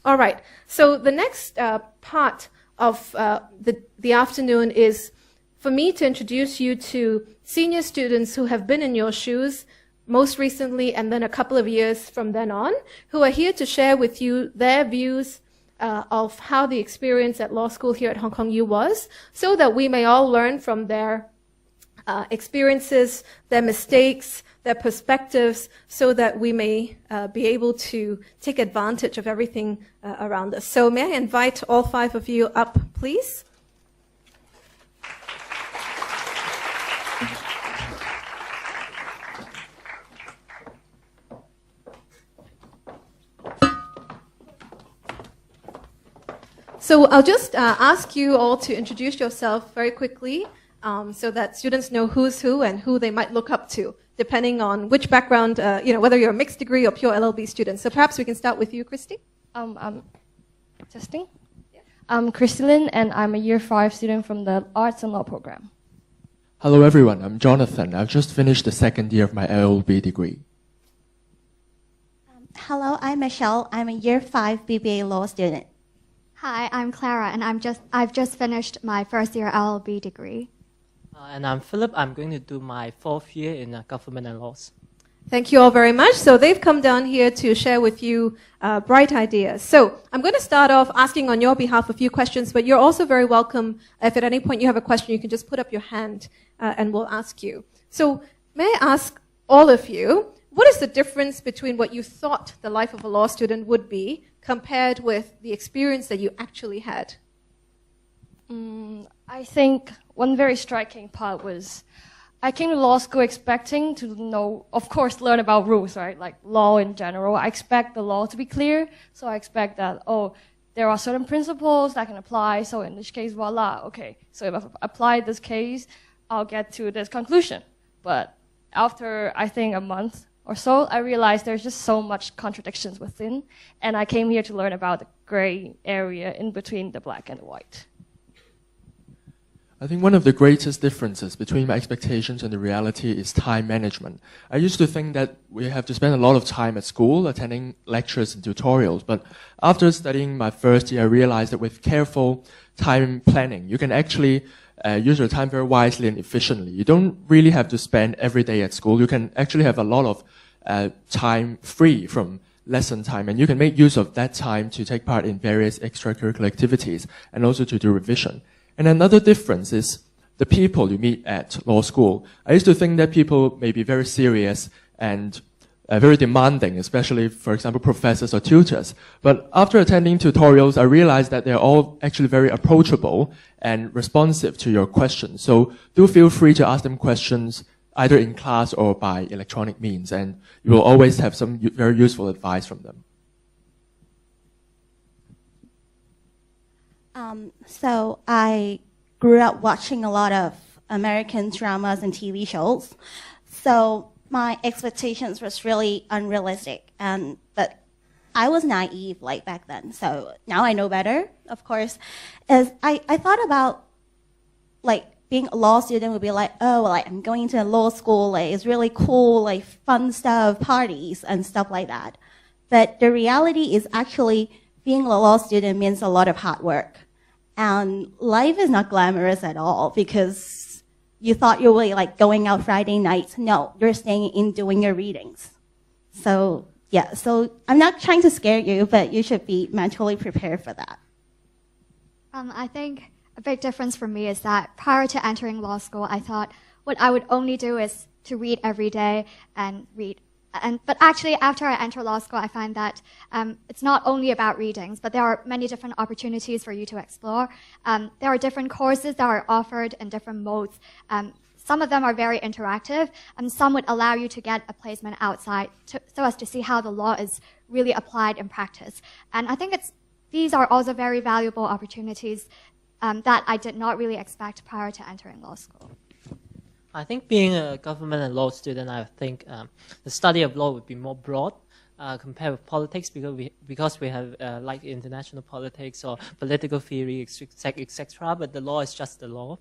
All right. So the next part of the afternoon is for me to introduce you to senior students who have been in your shoes most recently and then a couple of years from then on, who are here to share with you their views of how the experience at law school here at Hong Kong U was, so that we may all learn from their experiences, their mistakes, their perspectives, so that we may be able to take advantage of everything around us. So may I invite all 5 of you up, please? So I'll just ask you all to introduce yourself very quickly, so that students know who's who and who they might look up to, depending on which background, whether you're a mixed degree or pure LLB student. So perhaps we can start with you, Christy. Testing. Yeah. I'm Christy Lin, and I'm a Year 5 student from the Arts and Law program. Hello everyone, I'm Jonathan. I've just finished the 2nd year of my LLB degree. Hello, I'm Michelle. I'm a Year 5 BBA Law student. Hi, I'm Clara, and I've just finished my first year LLB degree. And I'm Philip. I'm going to do my 4th year in government and laws. Thank you all very much. So they've come down here to share with you bright ideas. So I'm going to start off asking on your behalf a few questions, but you're also very welcome. If at any point you have a question, you can just put up your hand and we'll ask you. So may I ask all of you, what is the difference between what you thought the life of a law student would be compared with the experience that you actually had? I think one very striking part was I came to law school expecting to know, of course, learn about rules, right? Like law in general. I expect the law to be clear. So I expect that, there are certain principles that can apply. So in this case, voila, okay. So if I apply this case, I'll get to this conclusion. But after, I think, a month or so, I realized there's just so much contradictions within. And I came here to learn about the gray area in between the black and the white. I think one of the greatest differences between my expectations and the reality is time management. I used to think that we have to spend a lot of time at school attending lectures and tutorials, but after studying my first year, I realized that with careful time planning, you can actually use your time very wisely and efficiently. You don't really have to spend every day at school. You can actually have a lot of time free from lesson time, and you can make use of that time to take part in various extracurricular activities and also to do revision. And another difference is the people you meet at law school. I used to think that people may be very serious and very demanding, especially, for example, professors or tutors. But after attending tutorials, I realized that they're all actually very approachable and responsive to your questions. So do feel free to ask them questions either in class or by electronic means, and you will always have some very useful advice from them. So I grew up watching a lot of American dramas and TV shows. So my expectations was really unrealistic, but I was naive like back then. So now I know better, of course. I thought about like being a law student would be like, I'm going to law school, like it's really cool, like fun stuff, parties and stuff like that. But the reality is actually being a law student means a lot of hard work. And life is not glamorous at all, because you thought you were like going out Friday nights. No, you're staying in doing your readings. So yeah, so I'm not trying to scare you, but you should be mentally prepared for that. I think a big difference for me is that prior to entering law school, I thought what I would only do is to read every day and read. But actually, after I enter law school, I find that it's not only about readings, but there are many different opportunities for you to explore. There are different courses that are offered in different modes. Some of them are very interactive, and some would allow you to get a placement outside so as to see how the law is really applied in practice. And I think these are also very valuable opportunities that I did not really expect prior to entering law school. I think being a government and law student, I think the study of law would be more broad compared with politics, because we have like international politics or political theory, etc. But the law is just the law.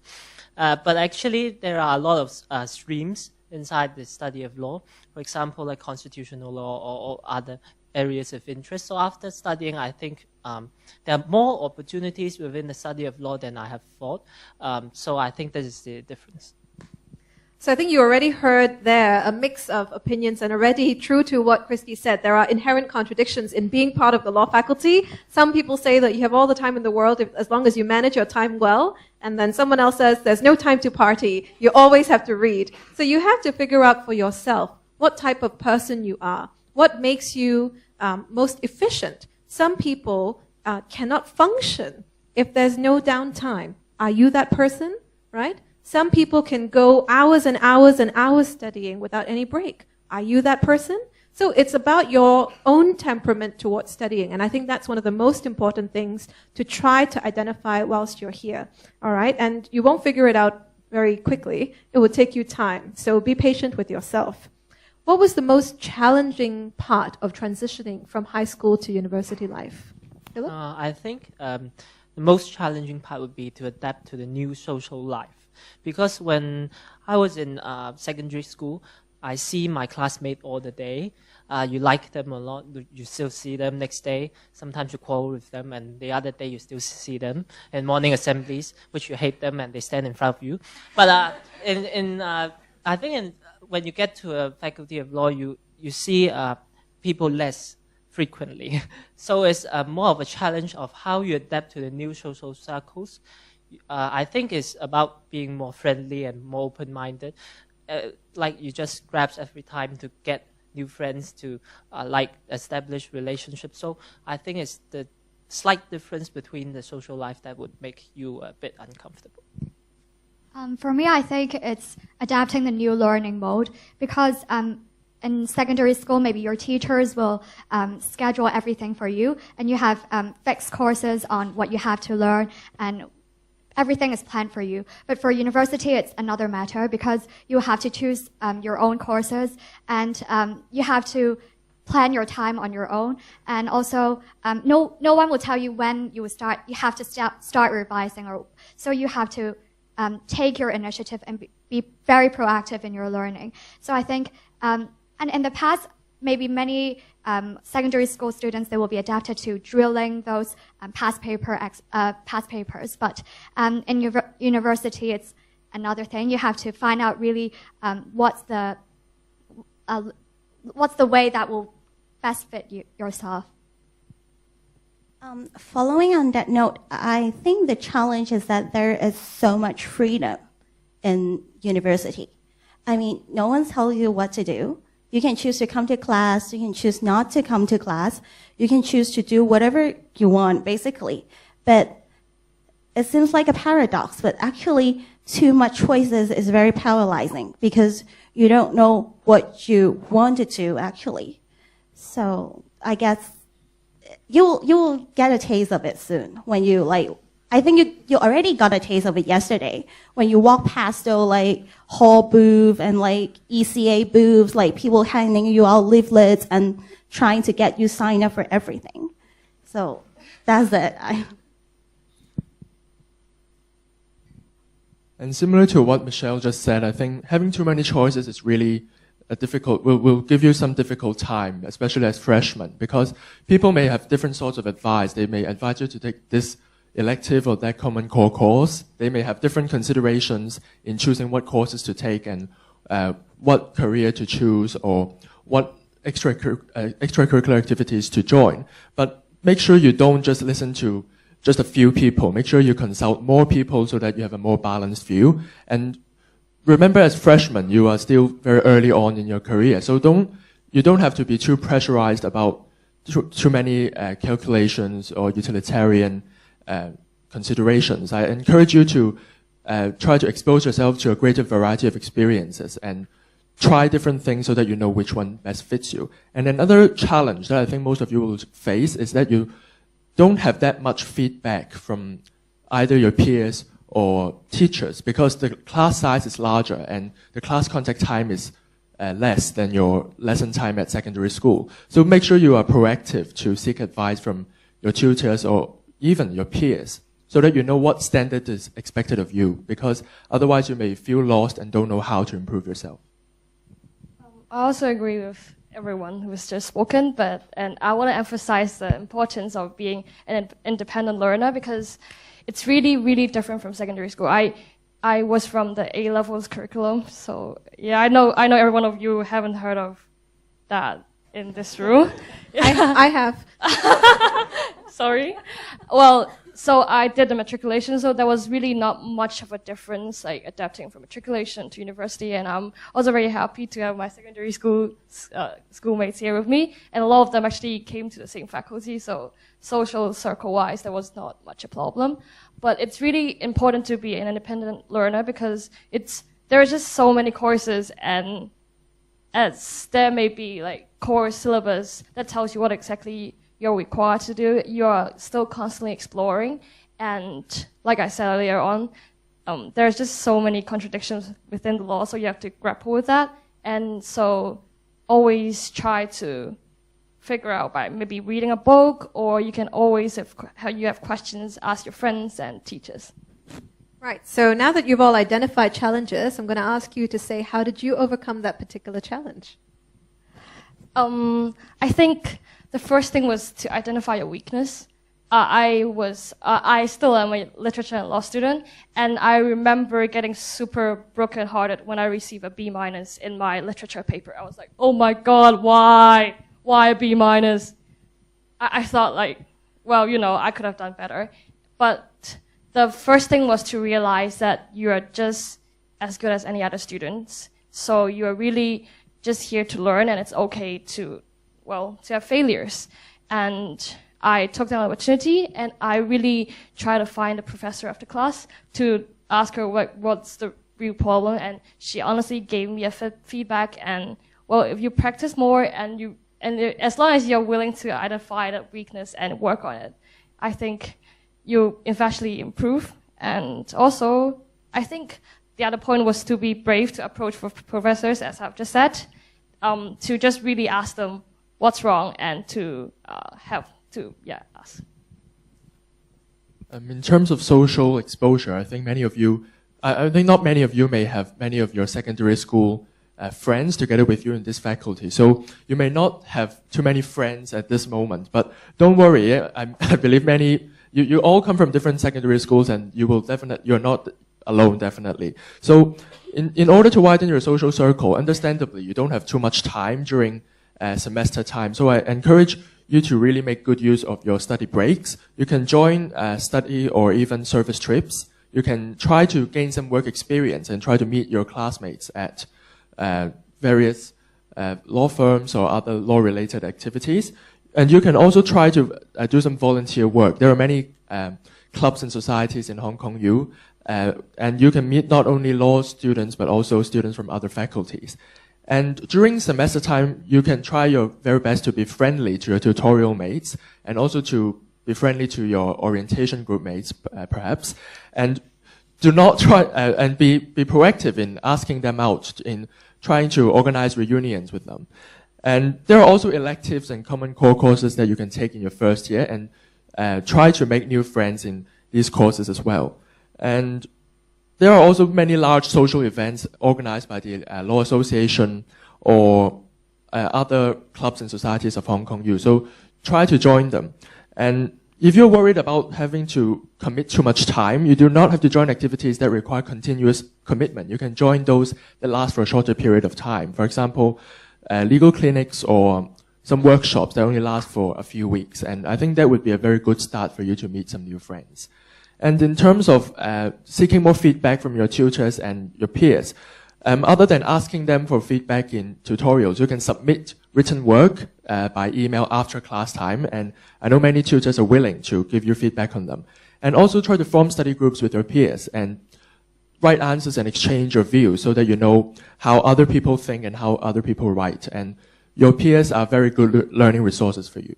But actually, there are a lot of streams inside the study of law. For example, like constitutional law or other areas of interest. So after studying, I think there are more opportunities within the study of law than I have thought. So I think this is the difference. So I think you already heard there a mix of opinions, and already true to what Christy said, there are inherent contradictions in being part of the law faculty. Some people say that you have all the time in the world as long as you manage your time well, and then someone else says there's no time to party, you always have to read. So you have to figure out for yourself what type of person you are, what makes you most efficient. Some people cannot function if there's no downtime. Are you that person, right? Some people can go hours and hours and hours studying without any break. Are you that person? So it's about your own temperament towards studying. And I think that's one of the most important things to try to identify whilst you're here. All right? And you won't figure it out very quickly. It will take you time. So be patient with yourself. What was the most challenging part of transitioning from high school to university life? Philip? I think the most challenging part would be to adapt to the new social life. Because when I was in secondary school, I see my classmates all the day. You like them a lot, you still see them next day. Sometimes you quarrel with them, and the other day you still see them in morning assemblies, which you hate them, and they stand in front of you. But I think when you get to a faculty of law, you see people less frequently. So it's more of a challenge of how you adapt to the new social circles. I think it's about being more friendly and more open-minded. Like you just grab every time to get new friends to establish relationships. So I think it's the slight difference between the social life that would make you a bit uncomfortable. For me, I think it's adapting the new learning mode because in secondary school, maybe your teachers will schedule everything for you, and you have fixed courses on what you have to learn, and everything is planned for you. But for university, it's another matter because you have to choose your own courses, and you have to plan your time on your own. And also, no one will tell you when you will start. You have to start revising, so you have to take your initiative and be very proactive in your learning. So I think, and in the past, maybe many secondary school students, they will be adapted to drilling those past papers. But in university, it's another thing. You have to find out really what's the way that will best fit yourself. Following on that note, I think the challenge is that there is so much freedom in university. I mean, no one tells you what to do. You can choose to come to class. You can choose not to come to class. You can choose to do whatever you want, basically. But it seems like a paradox, but actually too much choices is very paralyzing because you don't know what you want to do, actually. So I guess you'll get a taste of it soon when you I think you already got a taste of it yesterday when you walk past the hall booth and ECA booths, people handing you out leaflets and trying to get you signed up for everything. So that's it. And similar to what Michelle just said, I think having too many choices is really will give you some difficult time, especially as freshmen, because people may have different sorts of advice. They may advise you to take this elective or that common core course. They may have different considerations in choosing what courses to take and what career to choose or what extracurricular activities to join. But make sure you don't just listen to just a few people. Make sure you consult more people so that you have a more balanced view. And remember, as freshmen, you are still very early on in your career. So you don't have to be too pressurized about too many calculations or utilitarian considerations. I encourage you to try to expose yourself to a greater variety of experiences and try different things so that you know which one best fits you. And another challenge that I think most of you will face is that you don't have that much feedback from either your peers or teachers because the class size is larger and the class contact time is less than your lesson time at secondary school. So make sure you are proactive to seek advice from your tutors or even your peers, so that you know what standard is expected of you, because otherwise you may feel lost and don't know how to improve yourself. I also agree with everyone who has just spoken, and I want to emphasize the importance of being an independent learner, because it's really, really different from secondary school. I was from the A-levels curriculum, so yeah, I know every one of you haven't heard of that in this room. I have. Sorry. Well, so I did the matriculation, so there was really not much of a difference, like adapting from matriculation to university, and I'm also very happy to have my secondary school schoolmates here with me, and a lot of them actually came to the same faculty, so social circle-wise, there was not much a problem. But it's really important to be an independent learner, because there are just so many courses, and as there may be like core syllabus that tells you what exactly you're required to do, you're still constantly exploring. And like I said earlier on, there's just so many contradictions within the law, so you have to grapple with that. And so always try to figure out by maybe reading a book, or you can always, if you have questions, ask your friends and teachers. Right, so now that you've all identified challenges, I'm going to ask you to say, how did you overcome that particular challenge? I think the first thing was to identify your weakness. I still am a literature and law student, and I remember getting super brokenhearted when I received a B- in my literature paper. I was like, oh my God, why? Why a B-? I thought like, well, I could have done better. But the first thing was to realize that you are just as good as any other students. So you are really just here to learn, and it's okay to have failures. And I took that opportunity, and I really tried to find a professor after class to ask her what's the real problem. And she honestly gave me a feedback. And if you practice more and as long as you're willing to identify that weakness and work on it, I think you eventually improve. And also, I think the other point was to be brave to approach professors, as I've just said, to just really ask them what's wrong, and to help to ask. In terms of social exposure, I think I think not many of you may have many of your secondary school friends together with you in this faculty. So you may not have too many friends at this moment, but don't worry. I believe you all come from different secondary schools, and you're not alone, definitely. So in order to widen your social circle, understandably, you don't have too much time during semester time. So I encourage you to really make good use of your study breaks. You can join study or even service trips. You can try to gain some work experience and try to meet your classmates at various law firms or other law-related activities. And you can also try to do some volunteer work. There are many clubs and societies in Hong Kong U, and you can meet not only law students but also students from other faculties. And during semester time, you can try your very best to be friendly to your tutorial mates, and also to be friendly to your orientation group mates, perhaps. And do not try and be proactive in asking them out, in trying to organize reunions with them. And there are also electives and common core courses that you can take in your first year, and try to make new friends in these courses as well. And there are also many large social events organized by the Law Association or other clubs and societies of Hong Kong U. So try to join them. And if you're worried about having to commit too much time, you do not have to join activities that require continuous commitment. You can join those that last for a shorter period of time. For example, legal clinics or some workshops that only last for a few weeks. And I think that would be a very good start for you to meet some new friends. And in terms of seeking more feedback from your tutors and your peers, other than asking them for feedback in tutorials, you can submit written work by email after class time, and I know many tutors are willing to give you feedback on them. And also try to form study groups with your peers and write answers and exchange your views so that you know how other people think and how other people write. And your peers are very good learning resources for you.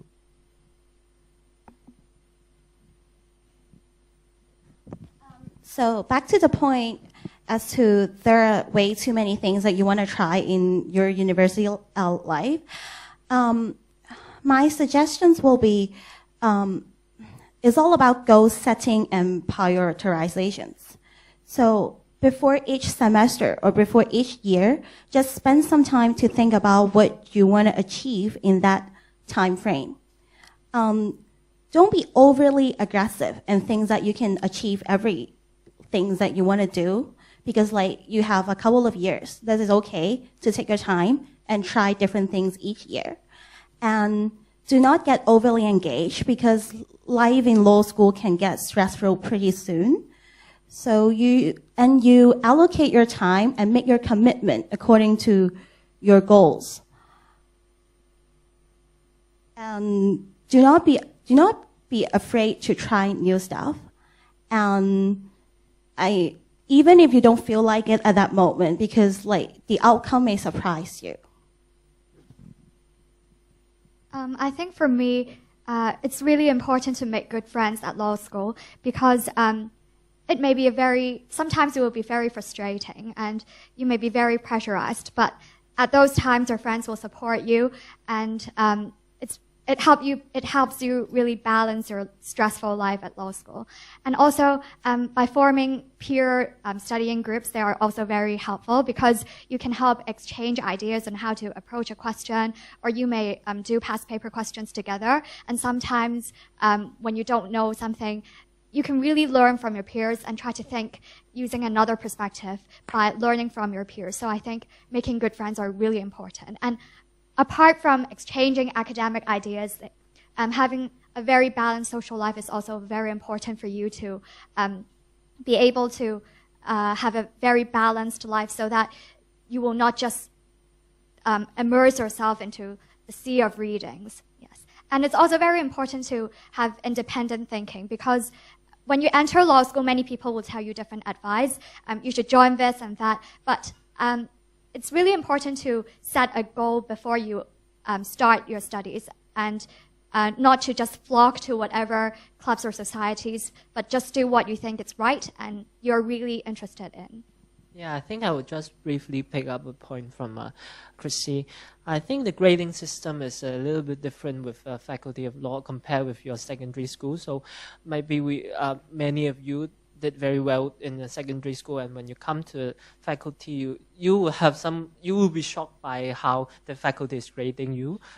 So back to the point as to there are way too many things that you want to try in your university life. My suggestions will be, it's all about goal setting and prioritizations. So before each semester or before each year, just spend some time to think about what you want to achieve in that time frame. Don't be overly aggressive and think that you can achieve everything that you want to do, because like you have a couple of years. That is okay to take your time and try different things each year. And do not get overly engaged, because life in law school can get stressful pretty soon. So you allocate your time and make your commitment according to your goals. And do not be afraid to try new stuff. And even if you don't feel like it at that moment, because like the outcome may surprise you. I think for me, it's really important to make good friends at law school, because it may be sometimes it will be very frustrating and you may be very pressurized, but at those times your friends will support you, and it helps you really balance your stressful life at law school. And also, by forming peer studying groups, they are also very helpful, because you can help exchange ideas on how to approach a question, or you may do past paper questions together. And sometimes when you don't know something, you can really learn from your peers and try to think using another perspective by learning from your peers. So I think making good friends are really important. And apart from exchanging academic ideas, having a very balanced social life is also very important for you to be able to have a very balanced life, so that you will not just immerse yourself into the sea of readings. Yes. And it's also very important to have independent thinking, because when you enter law school, many people will tell you different advice. You should join this and that. But it's really important to set a goal before you start your studies, and not to just flock to whatever clubs or societies, but just do what you think is right and you're really interested in. Yeah, I think I would just briefly pick up a point from Chrissy. I think the grading system is a little bit different with Faculty of Law compared with your secondary school. So maybe many of you did very well in the secondary school, and when you come to faculty, you will be shocked by how the faculty is grading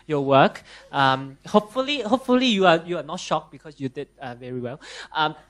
your work. Hopefully you are not shocked, because you did very well.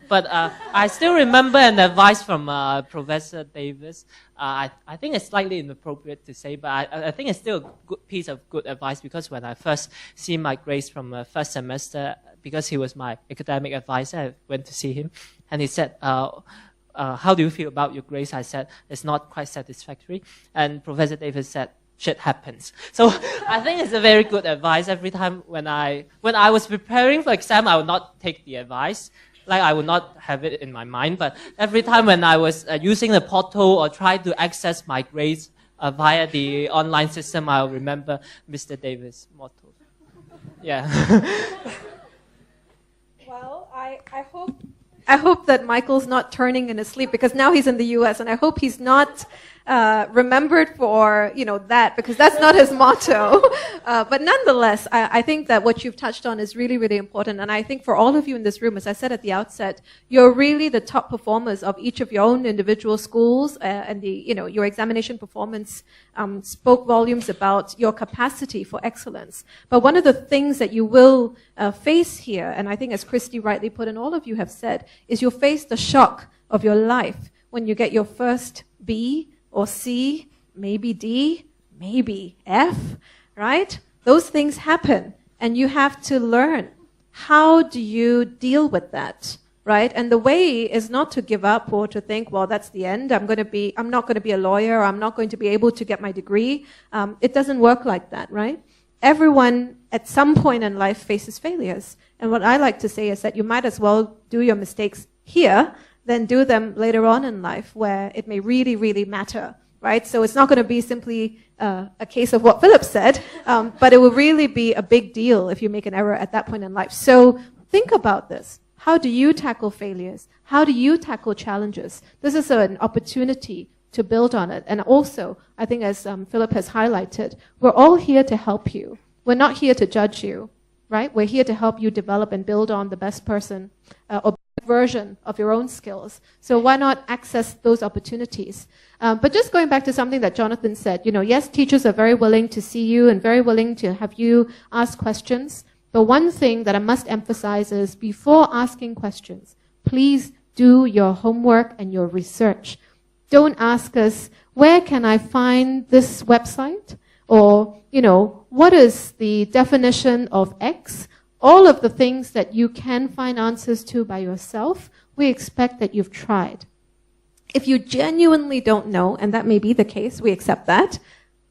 But I still remember an advice from Professor Davis. I think it's slightly inappropriate to say, but I think it's still a good piece of good advice, because when I first see my grades from first semester, because he was my academic advisor, I went to see him, and he said, how do you feel about your grades? I said, it's not quite satisfactory. And Professor Davis said, shit happens. So I think it's a very good advice. Every time when I was preparing for exam, I would not take the advice. Like, I would not have it in my mind, but every time when I was using the portal or try to access my grades via the online system, I'll remember Mr. Davis' motto. Yeah. Well, I hope that Michael's not turning in his sleep, because now he's in the US, and I hope he's not remembered for, that, because that's not his motto. But nonetheless, I think that what you've touched on is really, really important. And I think for all of you in this room, as I said at the outset, you're really the top performers of each of your own individual schools, and your examination performance spoke volumes about your capacity for excellence. But one of the things that you will face here, and I think as Christy rightly put and all of you have said, is you'll face the shock of your life when you get your first B or C, maybe D, maybe F, right? Those things happen, and you have to learn. How do you deal with that, right? And the way is not to give up or to think, well, that's the end. I'm not going to be a lawyer. I'm not going to be able to get my degree. It doesn't work like that, right? Everyone at some point in life faces failures. And what I like to say is that you might as well do your mistakes here than do them later on in life, where it may really, really matter, right? So it's not going to be simply a case of what Philip said, but it will really be a big deal if you make an error at that point in life. So think about this. How do you tackle failures? How do you tackle challenges? This is an opportunity to build on it. And also, I think as Philip has highlighted, we're all here to help you. We're not here to judge you, right? We're here to help you develop and build on the best person or version of your own skills. So why not access those opportunities? But just going back to something that Jonathan said, yes, teachers are very willing to see you and very willing to have you ask questions. But one thing that I must emphasize is before asking questions, please do your homework and your research. Don't ask us, where can I find this website? Or, what is the definition of X? All of the things that you can find answers to by yourself, we expect that you've tried. If you genuinely don't know, and that may be the case, we accept that,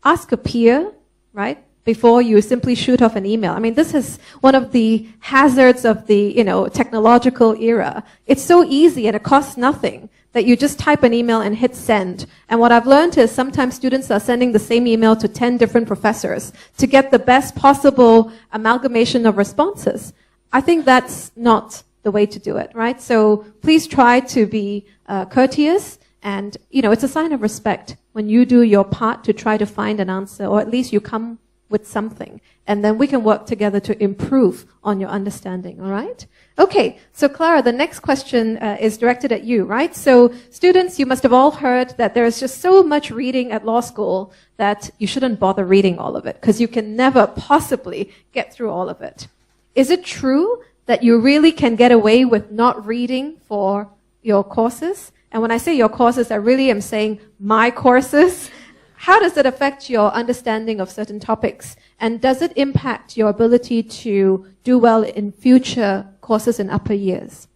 ask a peer, right? Before you simply shoot off an email. I mean, this is one of the hazards of the, technological era. It's so easy and it costs nothing that you just type an email and hit send. And what I've learned is sometimes students are sending the same email to 10 different professors to get the best possible amalgamation of responses. I think that's not the way to do it, right? So please try to be courteous, and, it's a sign of respect when you do your part to try to find an answer, or at least you come with something. And then we can work together to improve on your understanding, all right? Okay, so Clara, the next question is directed at you, right? So students, you must have all heard that there is just so much reading at law school that you shouldn't bother reading all of it, because you can never possibly get through all of it. Is it true that you really can get away with not reading for your courses? And when I say your courses, I really am saying my courses. How does it affect your understanding of certain topics? And does it impact your ability to do well in future courses in upper years?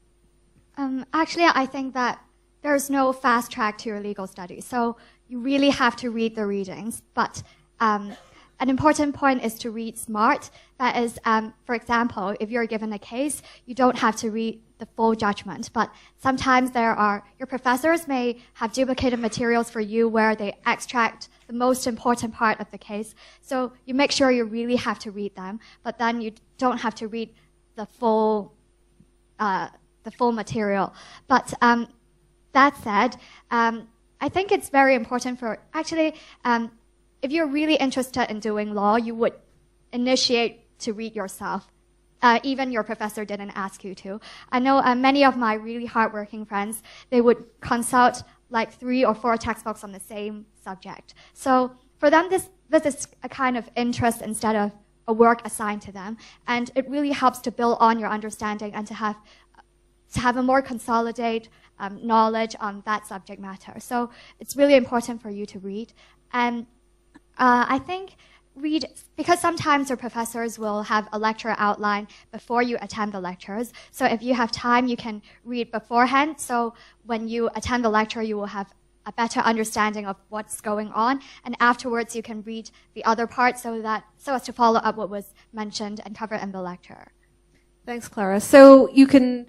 Actually, I think that there's no fast track to your legal studies. So you really have to read the readings. But an important point is to read smart. That is, for example, if you're given a case, you don't have to read the full judgment. But sometimes your professors may have duplicated materials for you where they extract the most important part of the case. So you make sure you really have to read them, but then you don't have to read the full material. But that said, I think it's very important if you're really interested in doing law, you would initiate to read yourself. Even your professor didn't ask you to. I know many of my really hardworking friends, they would consult like 3 or 4 textbooks on the same subject. So for them, this is a kind of interest instead of a work assigned to them. And it really helps to build on your understanding and to have a more consolidated knowledge on that subject matter. So it's really important for you to read. And I think read, because sometimes your professors will have a lecture outline before you attend the lectures. So if you have time, you can read beforehand. So when you attend the lecture, you will have a better understanding of what's going on. And afterwards, you can read the other part so as to follow up what was mentioned and covered in the lecture. Thanks, Clara. So you can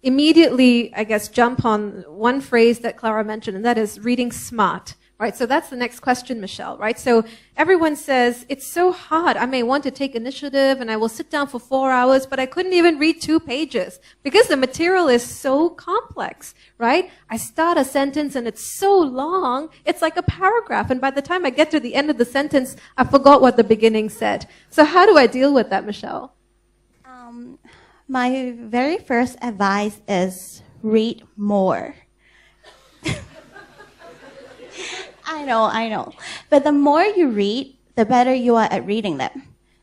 immediately, I guess, jump on one phrase that Clara mentioned, and that is reading smart. Right, so that's the next question, Michelle, right? So everyone says, it's so hard. I may want to take initiative and I will sit down for 4 hours, but I couldn't even read 2 pages because the material is so complex, right? I start a sentence and it's so long, it's like a paragraph. And by the time I get to the end of the sentence, I forgot what the beginning said. So how do I deal with that, Michelle? My very first advice is read more. I know. But the more you read, the better you are at reading them.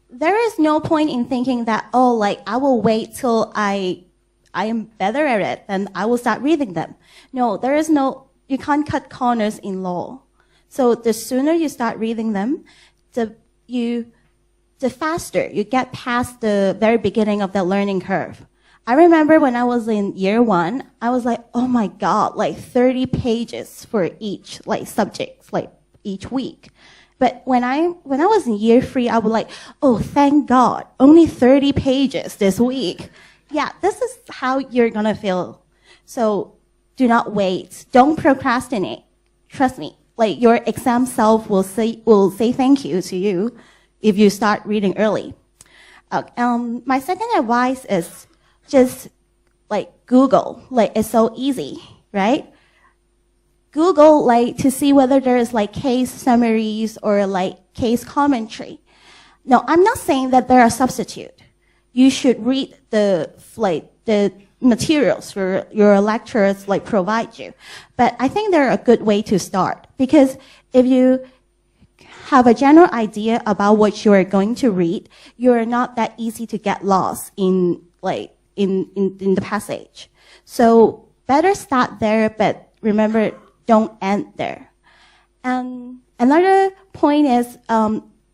There is no point in thinking that, I will wait till I am better at it, then I will start reading them. No, you can't cut corners in law. So the sooner you start reading them, the faster you get past the very beginning of the learning curve. I remember when I was in year 1, I was like, oh my God, 30 pages for each subject, each week. But when I was in year 3, I was like, oh, thank God, only 30 pages this week. Yeah, this is how you're gonna feel. So do not wait. Don't procrastinate. Trust me. Your exam self will say thank you to you if you start reading early. My second advice is just Google. It's so easy, right? Google to see whether there's case summaries or case commentary. No, I'm not saying that they're a substitute. You should read the the materials your lecturers like provide you. But I think they're a good way to start, because if you have a general idea about what you are going to read, you're not that easy to get lost in the passage. So better start there, but remember, don't end there. And another point is,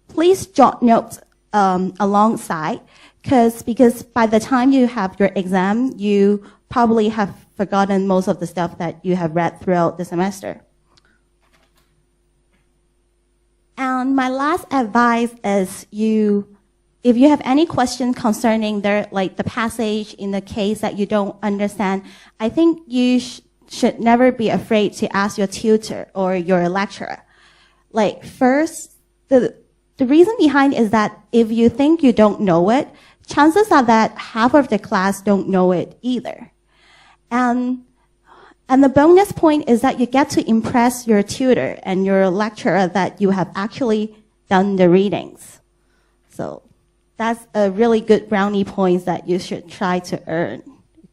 please jot notes alongside, because by the time you have your exam, you probably have forgotten most of the stuff that you have read throughout the semester. And my last advice is if you have any questions concerning the passage in the case that you don't understand, I think you should never be afraid to ask your tutor or your lecturer. First, the reason behind is that if you think you don't know it, chances are that half of the class don't know it either. And the bonus point is that you get to impress your tutor and your lecturer that you have actually done the readings. So that's a really good brownie points that you should try to earn.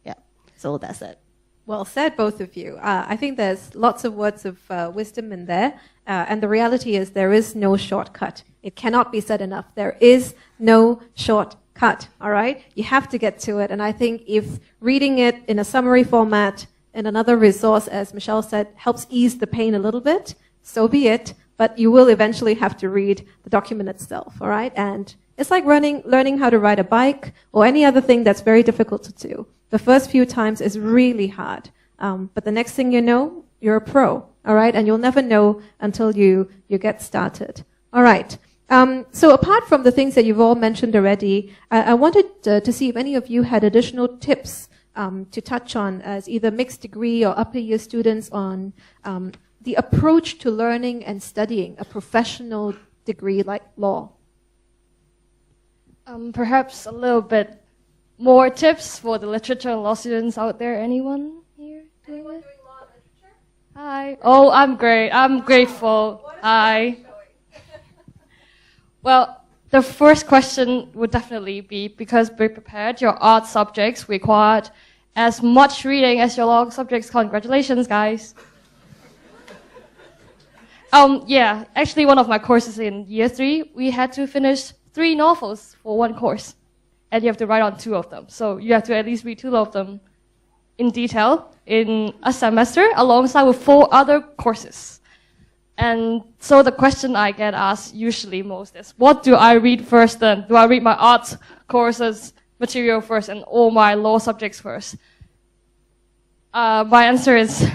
Yeah, so that's it. Well said, both of you. I think there's lots of words of wisdom in there. And the reality is there is no shortcut. It cannot be said enough. There is no shortcut, all right? You have to get to it. And I think if reading it in a summary format, and another resource, as Michelle said, helps ease the pain a little bit, so be it. But you will eventually have to read the document itself, all right? And it's like learning how to ride a bike or any other thing that's very difficult to do. The first few times is really hard. But the next thing you know, you're a pro, all right? And you'll never know until you get started. All right. So apart from the things that you've all mentioned already, I wanted to see if any of you had additional tips to touch on as either mixed degree or upper year students on the approach to learning and studying a professional degree like law. Perhaps a little bit more tips for the literature and law students out there. Anyone here? Anyone doing law and literature? Hi. Oh, I'm great. I'm grateful. Hi. Well, the first question would definitely be, because be prepared, your art subjects required as much reading as your law subjects. Congratulations, guys. Yeah, actually one of my courses in year 3, we had to finish 3 novels for one course. And you have to write on 2 of them. So you have to at least read 2 of them in detail in a semester alongside with 4 other courses. And so the question I get asked usually most is, what do I read first then? Do I read my art courses material first and all my law subjects first? My answer is,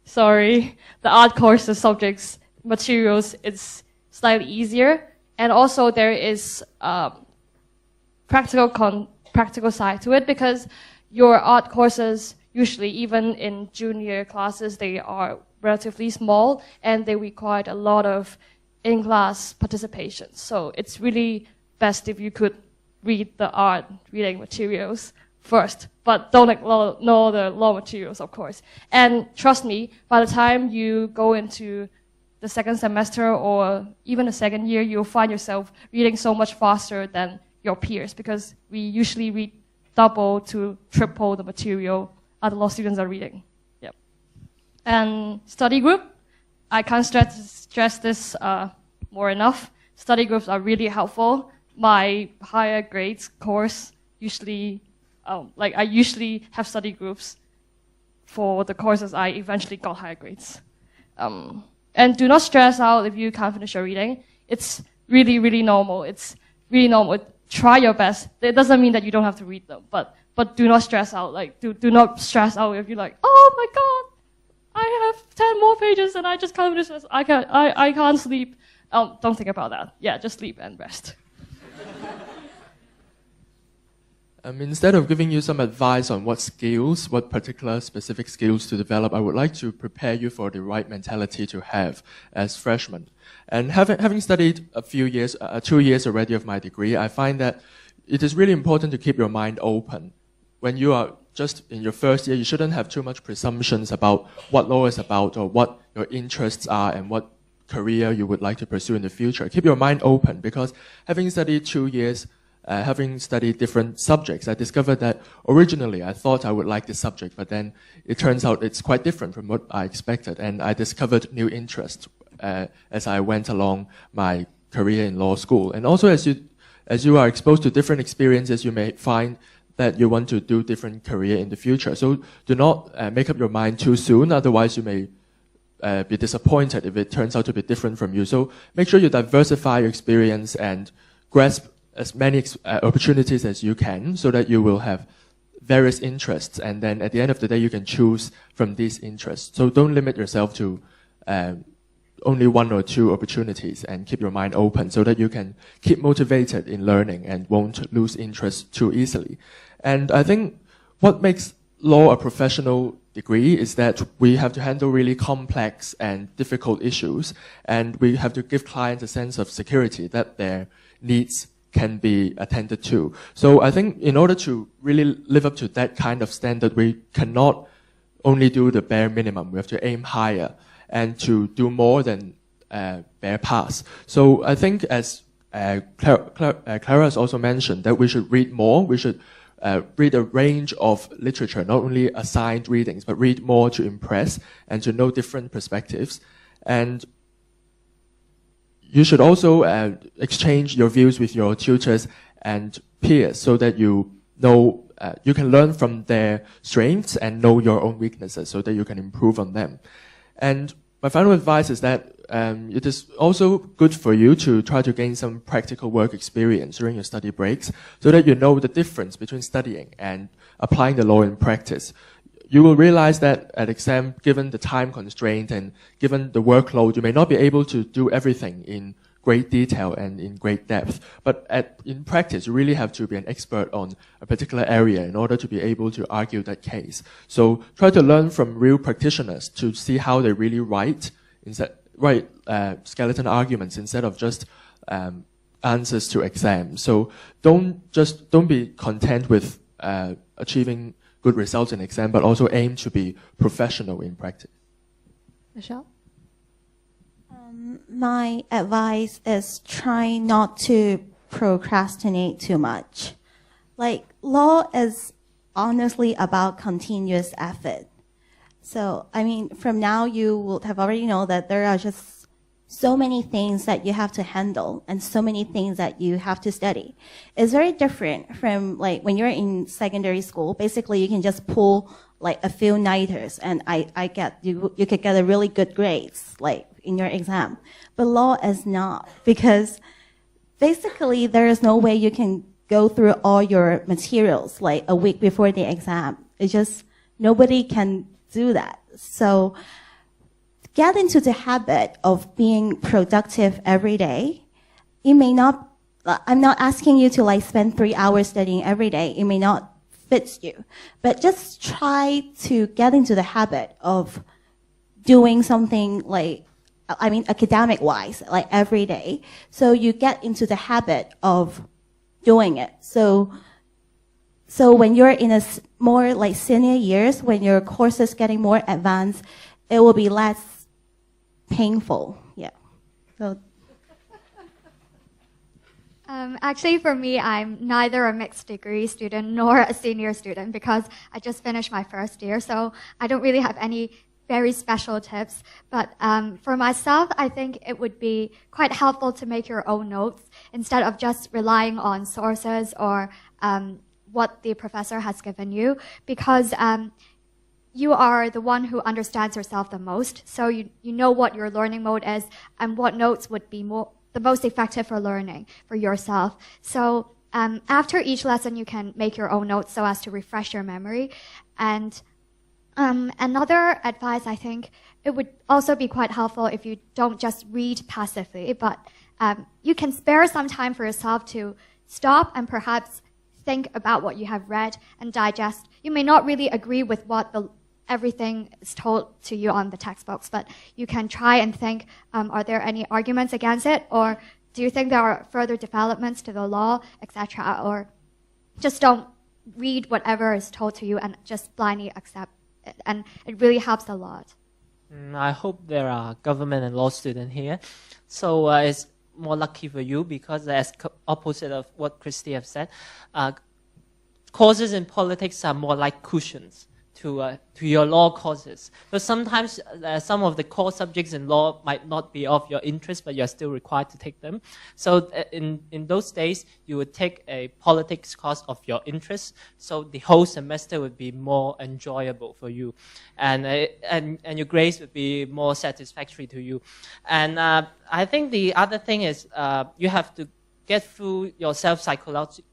sorry, the art courses subjects materials is slightly easier. And also there is practical side to it, because your art courses, usually even in junior classes, they are relatively small and they require a lot of in-class participation. So it's really best if you could read the art reading materials first, but don't ignore the law materials, of course. And trust me, by the time you go into the second semester or even the second year, you'll find yourself reading so much faster than your peers, because we usually read double to triple the material other law students are reading. Yep. And study group, I can't stress this more enough. Study groups are really helpful. My higher grades course usually, I usually have study groups for the courses I eventually got higher grades. And do not stress out if you can't finish your reading. It's really, really normal. It's really normal. Try your best. It doesn't mean that you don't have to read them, but do not stress out. Do not stress out if you're like, oh my god, I have 10 more pages and I just can't finish this. I can't sleep. Don't think about that. Yeah, just sleep and rest. Instead of giving you some advice on what particular specific skills to develop, I would like to prepare you for the right mentality to have as freshmen. And having studied a few years, 2 years already of my degree, I find that it is really important to keep your mind open. When you are just in your first year, you shouldn't have too much presumptions about what law is about or what your interests are and what career you would like to pursue in the future. Keep your mind open, because having studied 2 years having studied different subjects, I discovered that originally I thought I would like this subject, but then it turns out it's quite different from what I expected, and I discovered new interests as I went along my career in law school. And also as you are exposed to different experiences, you may find that you want to do different career in the future. So do not make up your mind too soon, otherwise you may be disappointed if it turns out to be different from you. So make sure you diversify your experience and grasp as many opportunities as you can, so that you will have various interests, and then at the end of the day you can choose from these interests. So don't limit yourself to only one or two opportunities, and keep your mind open so that you can keep motivated in learning and won't lose interest too easily. And I think what makes law a professional degree is that we have to handle really complex and difficult issues, and we have to give clients a sense of security that their needs can be attended to. So I think in order to really live up to that kind of standard, we cannot only do the bare minimum. We have to aim higher and to do more than bare pass. So I think, as Clara has also mentioned, that we should read more. We should read a range of literature, not only assigned readings, but read more to impress and to know different perspectives. And you should also exchange your views with your tutors and peers, so that you know you can learn from their strengths and know your own weaknesses, so that you can improve on them. And my final advice is that it is also good for you to try to gain some practical work experience during your study breaks, so that you know the difference between studying and applying the law in practice. You will realize that at exam, given the time constraint and given the workload, you may not be able to do everything in great detail and in great depth. But in practice, you really have to be an expert on a particular area in order to be able to argue that case. So try to learn from real practitioners to see how they really write skeleton arguments instead of just answers to exams. So don't be content with achieving good results in exam, but also aim to be professional in practice. Michelle? My advice is try not to procrastinate too much. Like, law is honestly about continuous effort. So, I mean, from now you will have already know that there are just so many things that you have to handle and so many things that you have to study. It's very different from like when you're in secondary school. Basically, you can just pull like a few nighters and you could get a really good grades like in your exam. But law is not, because basically there is no way you can go through all your materials like a week before the exam. It's just nobody can do that. So get into the habit of being productive every day. It may not, I'm not asking you to like spend 3 hours studying every day. It may not fit you, but just try to get into the habit of doing something like, I mean, academic wise, like every day. So you get into the habit of doing it. So when you're in a more like senior years, when your course is getting more advanced, it will be less painful. Yeah. So. Actually, for me, I'm neither a mixed degree student nor a senior student because I just finished my first year, so I don't really have any very special tips. But for myself, I think it would be quite helpful to make your own notes instead of just relying on sources or what the professor has given you, because you are the one who understands yourself the most, so you know what your learning mode is and what notes would be the most effective for learning for yourself. So after each lesson, you can make your own notes so as to refresh your memory. And another advice, I think, it would also be quite helpful if you don't just read passively, but you can spare some time for yourself to stop and perhaps think about what you have read and digest. You may not really agree with what everything is told to you on the textbooks, but you can try and think, are there any arguments against it? Or do you think there are further developments to the law, etc.? Or just don't read whatever is told to you and just blindly accept it. And it really helps a lot. I hope there are government and law students here. So more lucky for you because as opposite of what Christy have said, courses in politics are more like cushions to your law courses. So sometimes some of the core subjects in law might not be of your interest, but you're still required to take them. So in those days, you would take a politics course of your interest. So the whole semester would be more enjoyable for you, and your grades would be more satisfactory to you. And I think the other thing is you have to get through yourself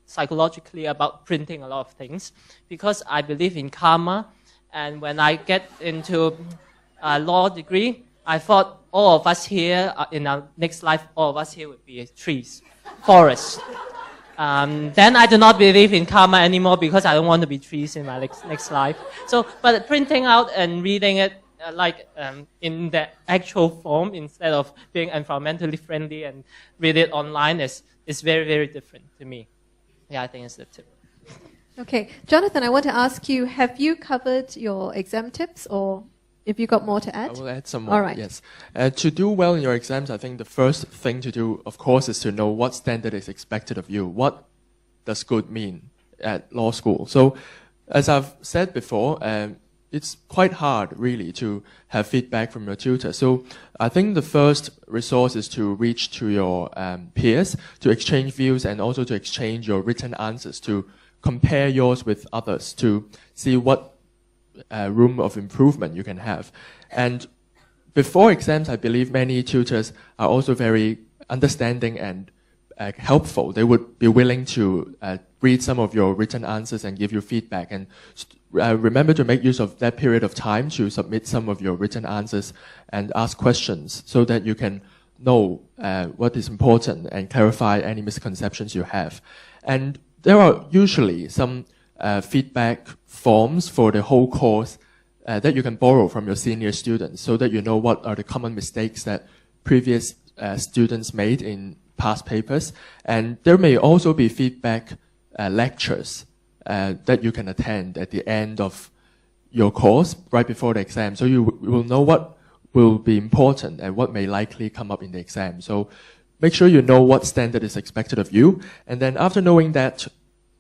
psychologically about printing a lot of things, because I believe in karma. And when I get into a law degree, I thought all of us here in our next life, all of us here would be trees, forests. Then I do not believe in karma anymore because I don't want to be trees in my next life. So, but printing out and reading it in the actual form instead of being environmentally friendly and read it online is very, very different to me. Yeah, I think it's the tip. Okay, Jonathan, I want to ask you, have you covered your exam tips, or if you got more to add? I will add some more. All right. Yes. To do well in your exams, I think the first thing to do, of course, is to know what standard is expected of you. What does good mean at law school? So, as I've said before, it's quite hard, really, to have feedback from your tutor. So, I think the first resource is to reach to your peers, to exchange views, and also to exchange your written answers, to compare yours with others to see what room of improvement you can have. And before exams, I believe many tutors are also very understanding and helpful. They would be willing to read some of your written answers and give you feedback. And remember to make use of that period of time to submit some of your written answers and ask questions so that you can know what is important and clarify any misconceptions you have. And there are usually some feedback forms for the whole course that you can borrow from your senior students so that you know what are the common mistakes that previous students made in past papers. And there may also be feedback lectures that you can attend at the end of your course right before the exam. So you will know what will be important and what may likely come up in the exam. So make sure you know what standard is expected of you. And then after knowing that,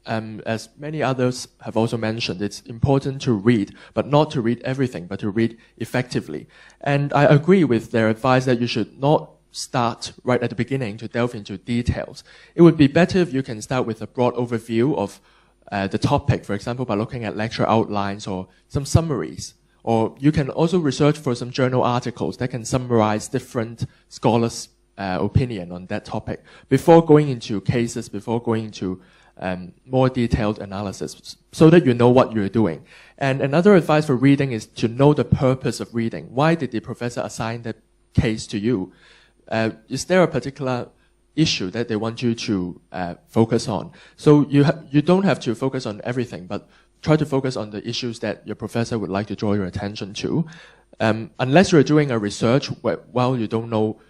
as many others have also mentioned, it's important to read, but not to read everything, but to read effectively. And I agree with their advice that you should not start right at the beginning to delve into details. It would be better if you can start with a broad overview of the topic, for example, by looking at lecture outlines or some summaries. Or you can also research for some journal articles that can summarize different scholars' opinion on that topic before going into cases, before going into more detailed analysis, so that you know what you're doing. And another advice for reading is to know the purpose of reading. Why did the professor assign that case to you? Is there a particular issue that they want you to focus on? So you don't have to focus on everything, but try to focus on the issues that your professor would like to draw your attention to. Unless you're doing a research while you don't know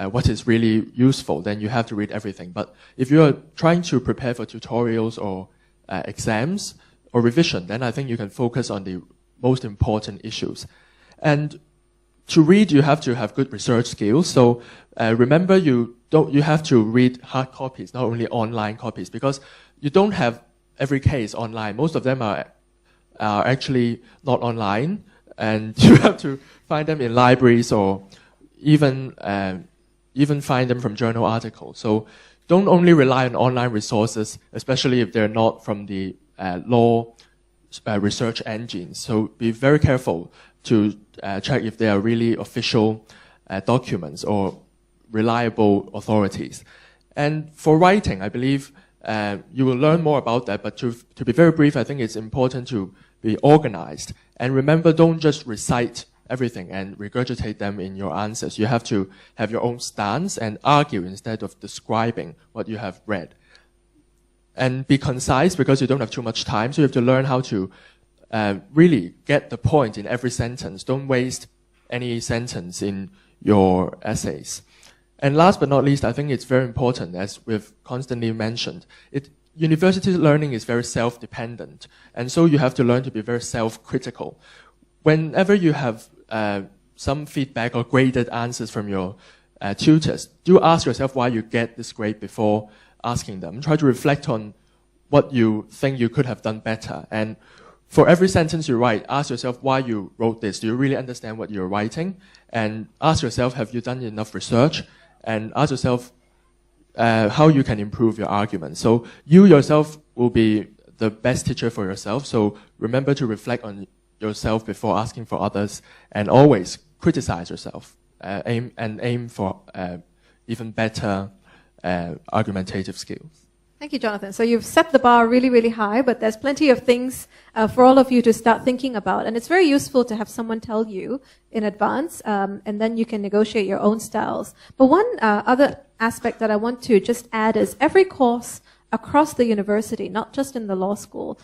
what is really useful, then you have to read everything. But if you're trying to prepare for tutorials or exams or revision, then I think you can focus on the most important issues. And to read, you have to have good research skills. So remember, you have to read hard copies, not only online copies, because you don't have every case online. Most of them are actually not online, and you have to find them in libraries or even find them from journal articles. So don't only rely on online resources, especially if they're not from the law research engines. So be very careful to check if they are really official documents or reliable authorities. And for writing, I believe you will learn more about that, but to be very brief, I think it's important to be organized. And remember, don't just recite everything and regurgitate them in your answers. You have to have your own stance and argue instead of describing what you have read. And be concise because you don't have too much time, so you have to learn how to really get the point in every sentence. Don't waste any sentence in your essays. And last but not least, I think it's very important, as we've constantly mentioned, university learning is very self-dependent. And so you have to learn to be very self-critical. Whenever you have some feedback or graded answers from your tutors, do ask yourself why you get this grade before asking them. Try to reflect on what you think you could have done better. And for every sentence you write, ask yourself why you wrote this. Do you really understand what you're writing? And ask yourself, have you done enough research? And ask yourself how you can improve your argument. So you yourself will be the best teacher for yourself. So remember to reflect on yourself before asking for others, and always criticize yourself. Aim for even better argumentative skills. Thank you, Jonathan. So you've set the bar really, really high, but there's plenty of things for all of you to start thinking about. And it's very useful to have someone tell you in advance, and then you can negotiate your own styles. But one other aspect that I want to just add is every course across the university, not just in the law school,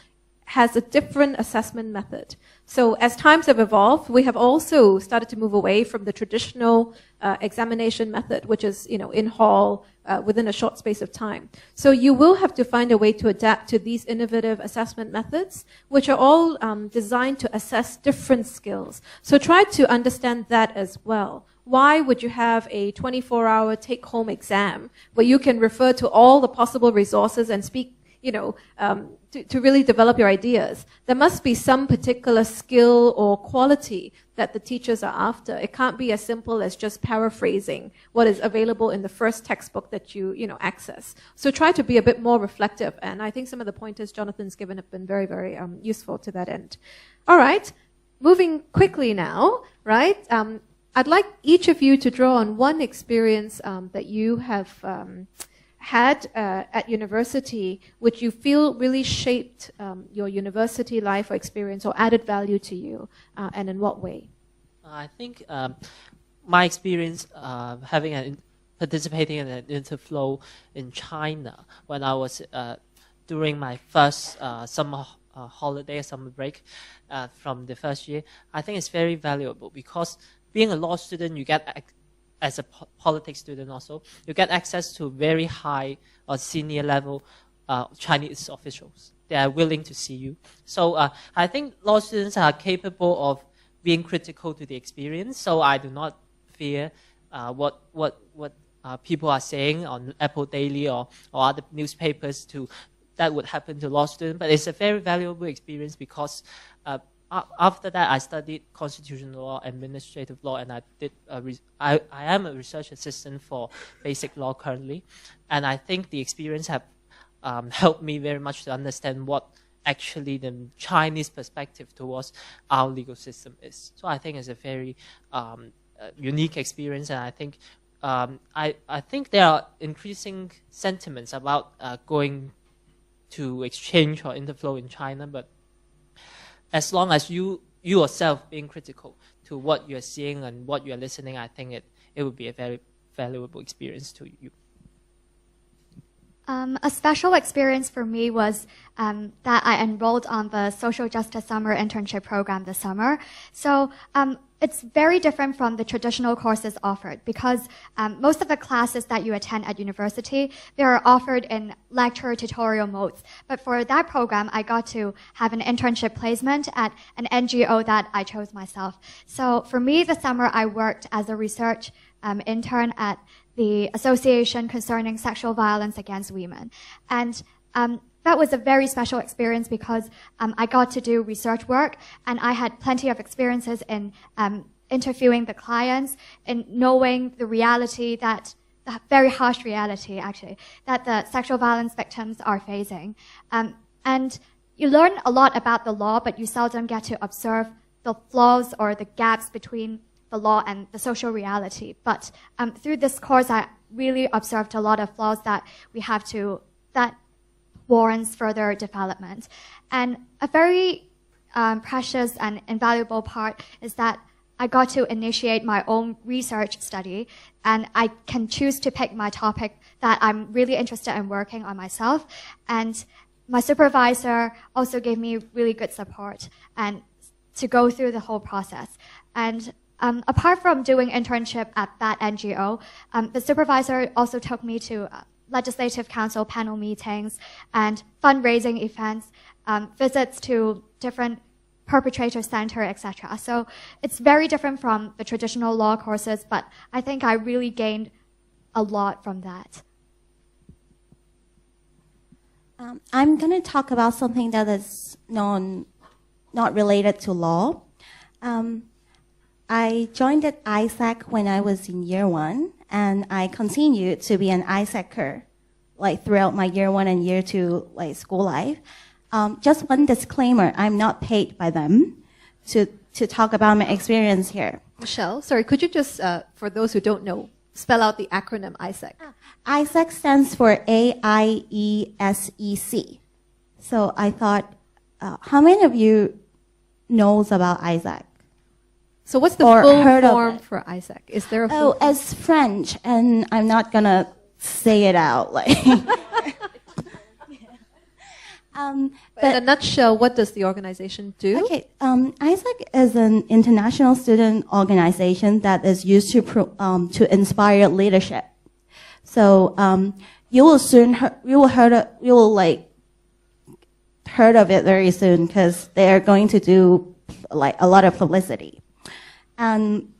has a different assessment method. So as times have evolved, we have also started to move away from the traditional examination method, which is, in hall, within a short space of time. So you will have to find a way to adapt to these innovative assessment methods, which are all designed to assess different skills. So try to understand that as well. Why would you have a 24-hour take-home exam where you can refer to all the possible resources and speak, to really develop your ideas? There must be some particular skill or quality that the teachers are after. It can't be as simple as just paraphrasing what is available in the first textbook that you access. So try to be a bit more reflective. And I think some of the pointers Jonathan's given have been very, very useful to that end. All right, moving quickly now, right? I'd like each of you to draw on one experience that you have had at university, which you feel really shaped your university life or experience or added value to you, and in what way? I think my experience participating in an interflow in China when I was during my first summer break from the first year, I think it's very valuable because being a law student, you get, as a politics student also, you get access to very high or senior level Chinese officials. They are willing to see you. So I think law students are capable of being critical to the experience. So I do not fear what people are saying on Apple Daily or other newspapers that would happen to law students. But it's a very valuable experience because after that, I studied constitutional law, administrative law, and I am a research assistant for basic law currently. And I think the experience have helped me very much to understand what actually the Chinese perspective towards our legal system is. So I think it's a very unique experience, and I think I think there are increasing sentiments about going to exchange or interflow in China, but as long as you yourself being critical to what you're seeing and what you're listening, I think it would be a very valuable experience to you. A special experience for me was that I enrolled on the Social Justice Summer Internship Program this summer. So it's very different from the traditional courses offered because most of the classes that you attend at university, they are offered in lecture tutorial modes. But for that program, I got to have an internship placement at an NGO that I chose myself. So for me, this summer, I worked as a research intern at the Association Concerning Sexual Violence Against Women. And that was a very special experience because I got to do research work, and I had plenty of experiences in interviewing the clients, in knowing the reality the very harsh reality, actually, that the sexual violence victims are facing. And you learn a lot about the law, but you seldom get to observe the flaws or the gaps between the law and the social reality. But through this course, I really observed a lot of flaws that that warrants further development. And a very precious and invaluable part is that I got to initiate my own research study, and I can choose to pick my topic that I'm really interested in working on myself. And my supervisor also gave me really good support and to go through the whole process. And apart from doing internship at that NGO, the supervisor also took me to Legislative Council panel meetings and fundraising events, visits to different perpetrator center, etc. So it's very different from the traditional law courses, but I think I really gained a lot from that. I'm going to talk about something that is not related to law. I joined at ISAC when I was in year 1, and I continued to be an ISACer like throughout my year 1 and year 2 like school life. Just one disclaimer: I'm not paid by them to talk about my experience here. Michelle, sorry, could you just, for those who don't know, spell out the acronym ISEC? ISAC stands for AIESEC. So I thought, how many of you knows about ISAC? So what's the Or full heard of form it? for ISAC? Is there a full Oh, it's French, and I'm not gonna say it out. Like, But in a nutshell, what does the organization do? okay, ISAC is an international student organization that is used to inspire leadership. So you will heard of it very soon because they are going to do like a lot of publicity. And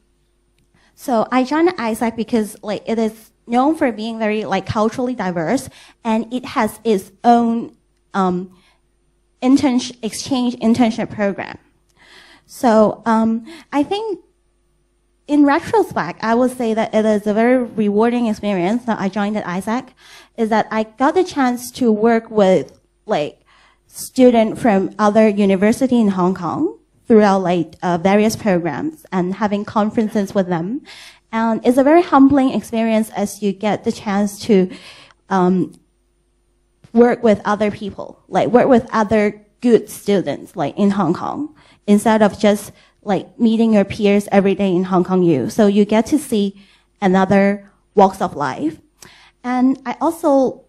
so I joined ISAC because like it is known for being very like culturally diverse, and it has its own exchange internship program. So I think in retrospect, I would say that it is a very rewarding experience that I joined at ISAC, is that I got the chance to work with like students from other universities in Hong Kong throughout like various programs and having conferences with them. And it's a very humbling experience as you get the chance to work with other people, like work with other good students like in Hong Kong, instead of just like meeting your peers every day in Hong Kong U. So you get to see another walks of life. And I also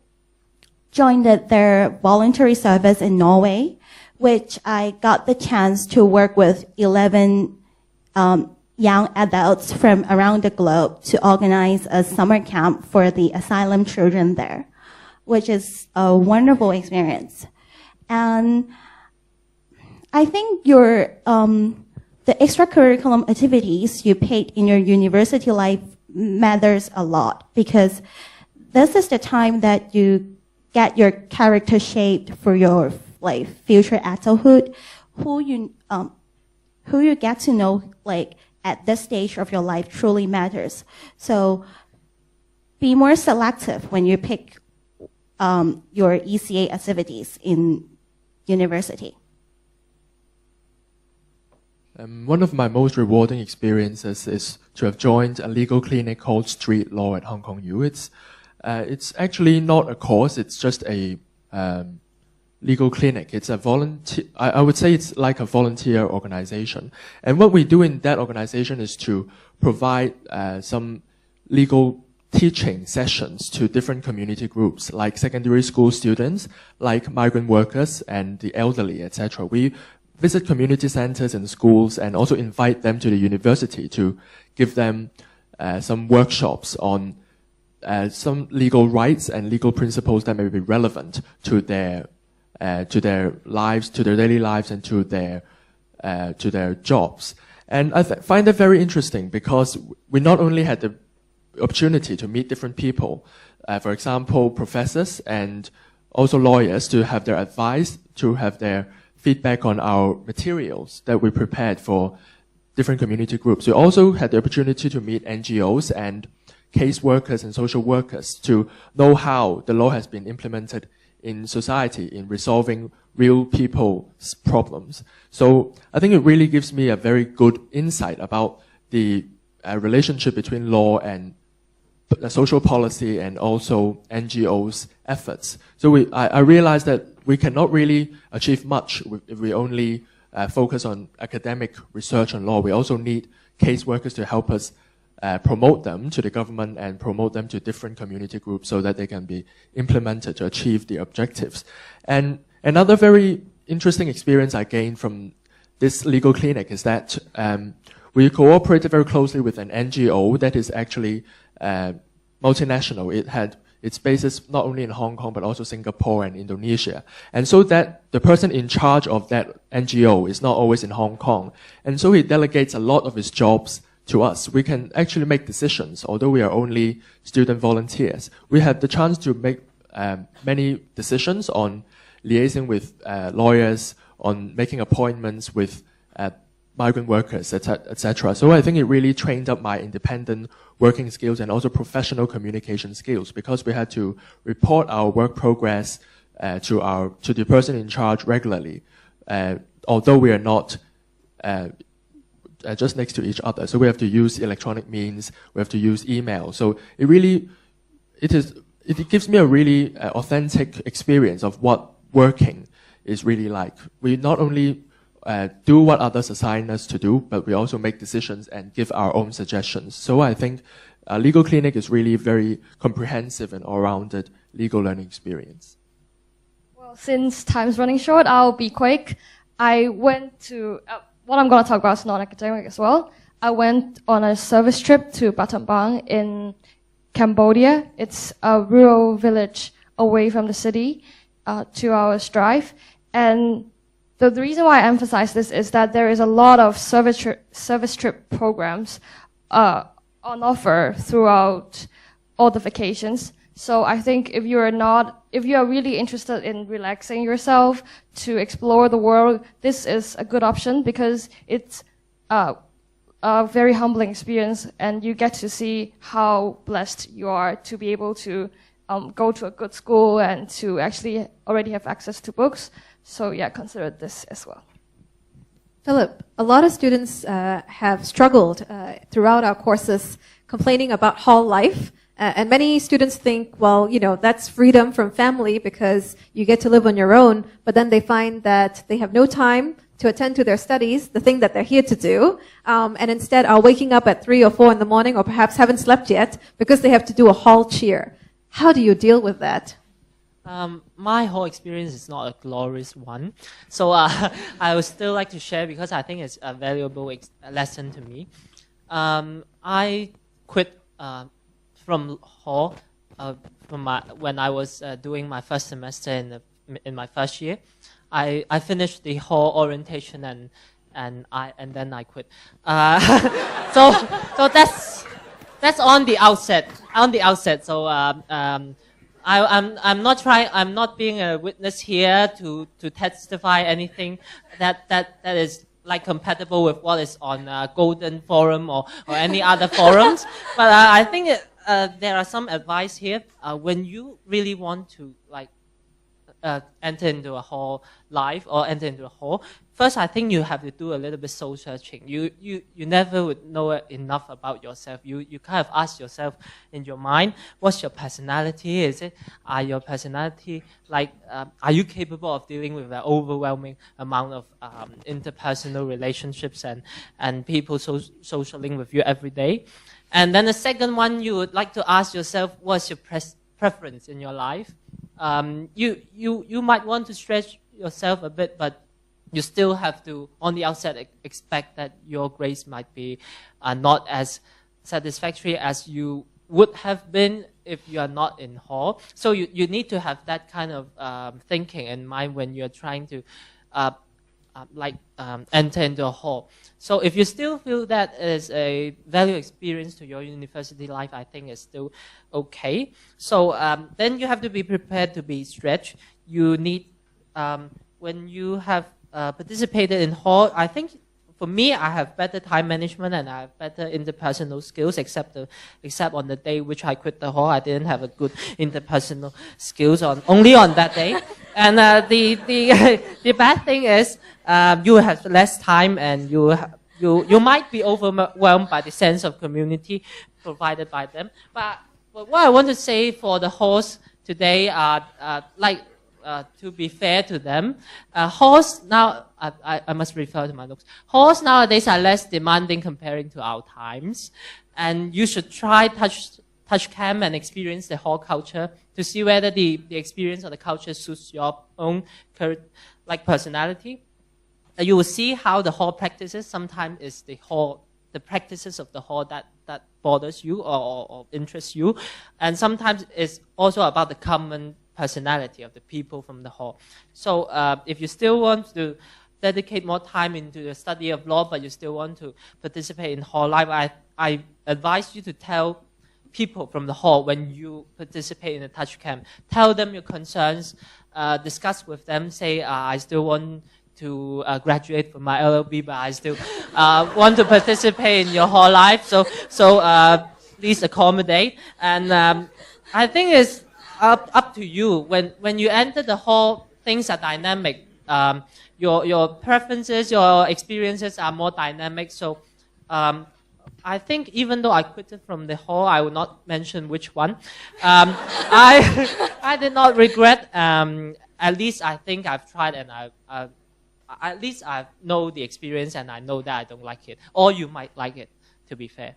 joined their voluntary service in Norway, which I got the chance to work with 11 young adults from around the globe to organize a summer camp for the asylum children there, which is a wonderful experience. And I think the extracurriculum activities you paid in your university life matters a lot, because this is the time that you get your character shaped for your like future adulthood, who you get to know like at this stage of your life truly matters. So be more selective when you pick your ECA activities in university. One of my most rewarding experiences is to have joined a legal clinic called Street Law at Hong Kong U. It's actually not a course, it's just a legal clinic. It's a volunteer, I would say it's like a volunteer organization. And what we do in that organization is to provide some legal teaching sessions to different community groups, like secondary school students, like migrant workers and the elderly, etc. We visit community centers and schools and also invite them to the university to give them some workshops on some legal rights and legal principles that may be relevant to their lives, to their daily lives, and to their jobs. And I find that very interesting, because we not only had the opportunity to meet different people, for example, professors and also lawyers, to have their advice, to have their feedback on our materials that we prepared for different community groups. We also had the opportunity to meet NGOs and case workers and social workers to know how the law has been implemented in society in resolving real people's problems. So I think it really gives me a very good insight about the relationship between law and social policy and also NGOs' efforts. So I realized that we cannot really achieve much if we only focus on academic research on law. We also need case workers to help us promote them to the government and promote them to different community groups so that they can be implemented to achieve the objectives. And another very interesting experience I gained from this legal clinic is that we cooperated very closely with an NGO that is actually multinational. its bases not only in Hong Kong, but also Singapore and Indonesia. And so that the person in charge of that NGO is not always in Hong Kong. And so he delegates a lot of his jobs to us. We can actually make decisions, although we are only student volunteers. We have the chance to make many decisions on liaising with lawyers, on making appointments with migrant workers, etc. So I think it really trained up my independent working skills and also professional communication skills, because we had to report our work progress to the person in charge regularly, although we are not just next to each other. So we have to use electronic means, we have to use email. So it gives me a really authentic experience of what working is really like. We not only do what others assign us to do, but we also make decisions and give our own suggestions. So I think Legal Clinic is really very comprehensive and all-rounded legal learning experience. Well, since time's running short, I'll be quick. I went to, what I'm going to talk about is non-academic as well. I went on a service trip to Battambang in Cambodia. It's a rural village away from the city, 2 hours drive. And the reason why I emphasize this is that there is a lot of service trip programs on offer throughout all the vacations. So I think if you are really interested in relaxing yourself to explore the world, this is a good option, because it's a very humbling experience, and you get to see how blessed you are to be able to go to a good school and to actually already have access to books. So yeah, consider this as well. Philip, a lot of students have struggled throughout our courses complaining about hall life. And many students think, well, that's freedom from family because you get to live on your own. But then they find that they have no time to attend to their studies, the thing that they're here to do, and instead are waking up at 3 or 4 in the morning, or perhaps haven't slept yet because they have to do a hall cheer. How do you deal with that? My whole experience is not a glorious one. So I would still like to share, because I think it's a valuable lesson to me. I quit from hall when I was doing my first semester in my first year. I finished the hall orientation and then I quit. So that's on the outset. So I'm not being a witness here to testify anything that is like compatible with what is on Golden Forum or any other forums. But I think there are some advice here. When you really want to enter into a hall life or enter into a hall, first I think you have to do a little bit soul searching. You never would know enough about yourself. You kind of ask yourself in your mind, what's your personality? Are your personality are you capable of dealing with an overwhelming amount of interpersonal relationships and people social link with you every day? And then the second one, you would like to ask yourself, what's your preference in your life? You might want to stretch yourself a bit, but you still have to, on the outset, expect that your grades might be not as satisfactory as you would have been if you are not in hall. So you need to have that kind of thinking in mind when you're trying to enter into a hall. So if you still feel that is a value experience to your university life, I think it's still okay. So then you have to be prepared to be stretched. You need, when you have participated in hall, I think for me, I have better time management and I have better interpersonal skills, except on the day which I quit the hall, I didn't have a good interpersonal skills only on that day. And the bad thing is you have less time and you might be overwhelmed by the sense of community provided by them. But what I want to say for the halls today are to be fair to them, halls now, I must refer to my notes. Halls nowadays are less demanding comparing to our times, and you should try touch camp and experience the hall culture to see whether the experience or the culture suits your own personality. You will see how the hall practices. Sometimes it's the practices of the hall that bothers you or interests you. And sometimes it's also about the common personality of the people from the hall. So if you still want to dedicate more time into the study of law, but you still want to participate in hall life, I advise you to tell people from the hall when you participate in a touch camp. Tell them your concerns, discuss with them, say, I still want to graduate from my LLB, but I still want to participate in your hall life. So please accommodate. And I think it's up to you. When you enter the hall, things are dynamic. Your preferences, your experiences are more dynamic. So I think even though I quitted from the hall, I will not mention which one. I did not regret. At least I think I've tried, and at least I know the experience, and I know that I don't like it. Or you might like it, to be fair.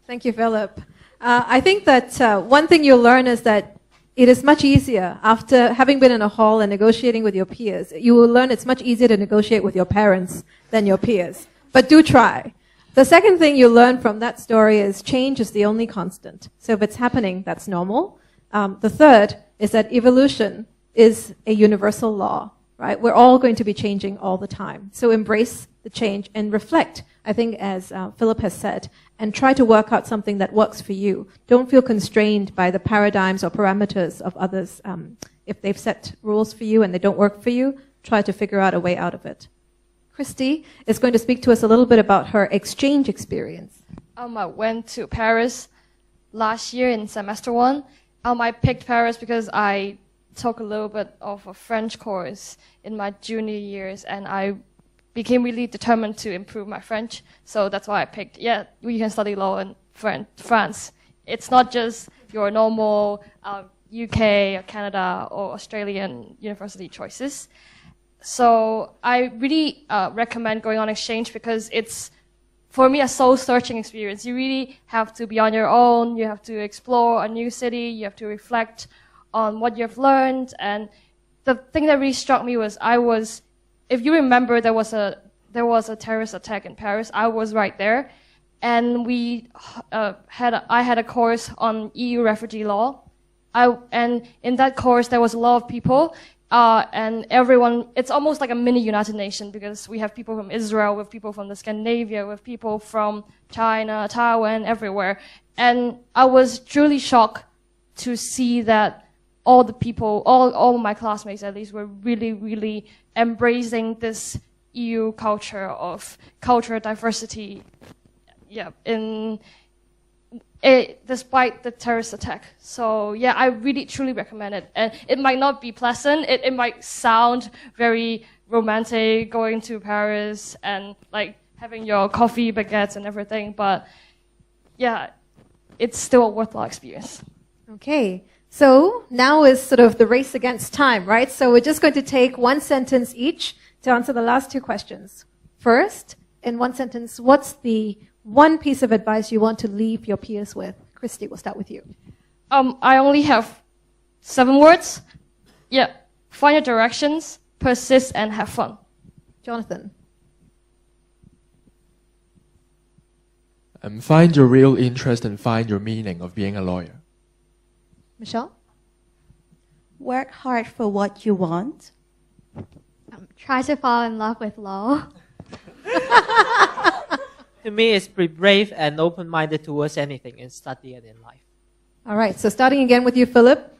Thank you, Philip. I think that one thing you'll learn is that it is much easier after having been in a hall and negotiating with your peers. You will learn it's much easier to negotiate with your parents than your peers. But do try. The second thing you learn from that story is change is the only constant. So if it's happening, that's normal. The third is that evolution is a universal law, right? We're all going to be changing all the time. So embrace the change and reflect, I think, as Philip has said, and try to work out something that works for you. Don't feel constrained by the paradigms or parameters of others. If they've set rules for you and they don't work for you, try to figure out a way out of it. Christy is going to speak to us a little bit about her exchange experience. I went to Paris last year in semester 1. I picked Paris because I took a little bit of a French course in my junior years, and I became really determined to improve my French. So that's why I picked, you can study law in France. It's not just your normal UK or Canada or Australian university choices. So I really recommend going on exchange because it's, for me, a soul-searching experience. You really have to be on your own. You have to explore a new city. You have to reflect on what you've learned. And the thing that really struck me was if you remember, there was a terrorist attack in Paris. I was right there. And I had a course on EU refugee law. And in that course, there was a lot of people. And everyone, it's almost like a mini United Nations because we have people from Israel, we have people from the Scandinavia, we have people from China, Taiwan, everywhere. And I was truly shocked to see that all the people, all my classmates at least, were really, really embracing this EU culture of cultural diversity. Despite the terrorist attack. So I really truly recommend it. And it might not be pleasant. It might sound very romantic going to Paris and like having your coffee baguettes and everything. But it's still a worthwhile experience. Okay. So now is sort of the race against time, right? So we're just going to take one sentence each to answer the last two questions. First, in one sentence, what's the one piece of advice you want to leave your peers with? Christy, we'll start with you. I only have 7 words. Find your directions, persist, and have fun. Jonathan. Find your real interest and find your meaning of being a lawyer. Michelle? Work hard for what you want. Try to fall in love with law. To me, it's be brave and open-minded towards anything in study and in life. All right, so starting again with you, Philip,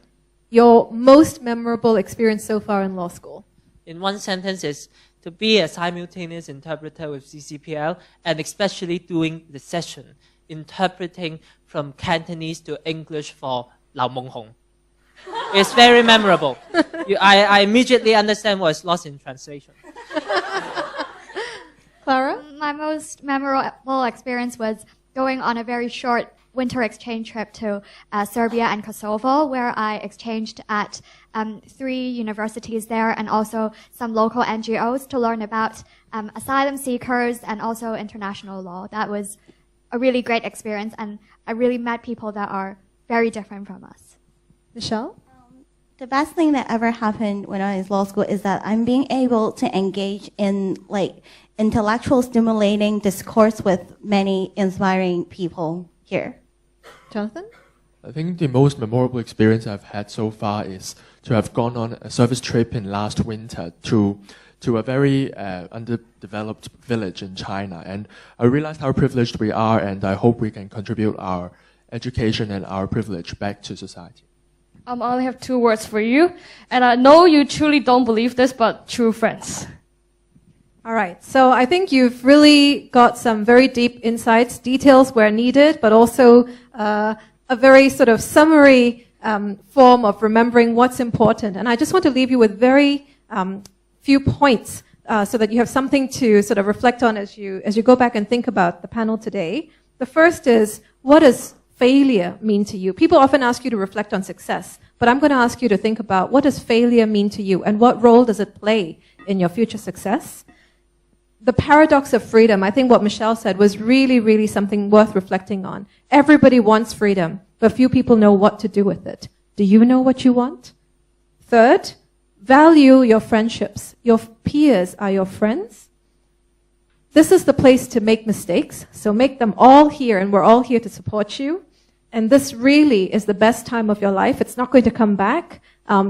your most memorable experience so far in law school? In one sentence, is to be a simultaneous interpreter with CCPL, and especially doing the session, interpreting from Cantonese to English for Lao Mong Hong. It's very memorable. I immediately understand what's lost in translation. Clara? My most memorable experience was going on a very short winter exchange trip to Serbia and Kosovo, where I exchanged at 3 universities there and also some local NGOs to learn about asylum seekers and also international law. That was a really great experience, and I really met people that are very different from us. Michelle? The best thing that ever happened when I was in law school is that I'm being able to engage in intellectual stimulating discourse with many inspiring people. here. Jonathan? I think the most memorable experience I've had so far is to have gone on a service trip in last winter to a very underdeveloped village in China. And I realized how privileged we are, and I hope we can contribute our education and our privilege back to society. I only have 2 words for you, and I know you truly don't believe this, but true friends. All right, so I think you've really got some very deep insights, details where needed, but also a very sort of summary form of remembering what's important. And I just want to leave you with very few points so that you have something to sort of reflect on as you go back and think about the panel today. The first is, what does failure mean to you? People often ask you to reflect on success, but I'm going to ask you to think about, what does failure mean to you, and what role does it play in your future success? The paradox of freedom, I think what Michelle said was really, really something worth reflecting on. Everybody wants freedom, but few people know what to do with it. Do you know what you want? Third, value your friendships. Your peers are your friends. This is the place to make mistakes, so make them all here, and we're all here to support you. And this really is the best time of your life. It's not going to come back.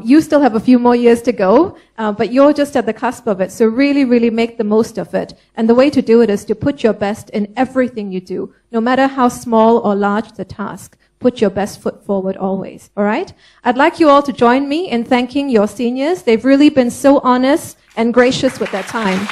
You still have a few more years to go, but you're just at the cusp of it. So really, really make the most of it. And the way to do it is to put your best in everything you do, no matter how small or large the task. Put your best foot forward always, all right? I'd like you all to join me in thanking your seniors. They've really been so honest and gracious with their time.